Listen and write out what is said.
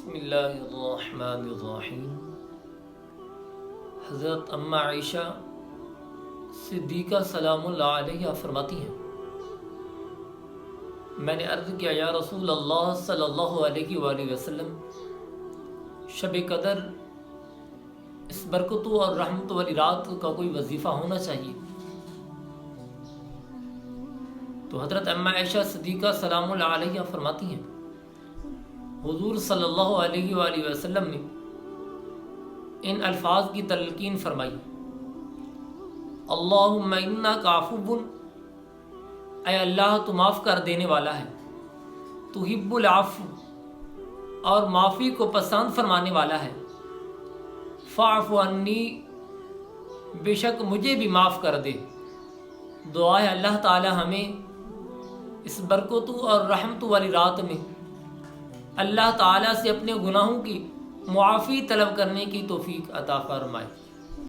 بسم اللہ الرحمن الرحیم۔ حضرت اماں عائشہ صدیقہ سلام اللہ علیہ فرماتی ہیں، میں نے عرض کیا یا رسول اللہ صلی اللہ علیہ وآلہ وسلم، شب قدر اس برکت اور رحمت والی رات کا کوئی وظیفہ ہونا چاہیے؟ تو حضرت اماں عائشہ صدیقہ سلام اللہ علیہ فرماتی ہیں، حضور صلی اللہ علیہ وآلہ وسلم نے ان الفاظ کی تلقین فرمائی، اللہم انکا عفو، اے اللہ تو معاف کر دینے والا ہے، تحب العفو، اور معافی کو پسند فرمانے والا ہے، فاعف عنی، بے شک مجھے بھی معاف کر دے۔ دعا ہے اللہ تعالی ہمیں اس برکت اور رحمت والی رات میں اللہ تعالیٰ سے اپنے گناہوں کی معافی طلب کرنے کی توفیق عطا فرمائے۔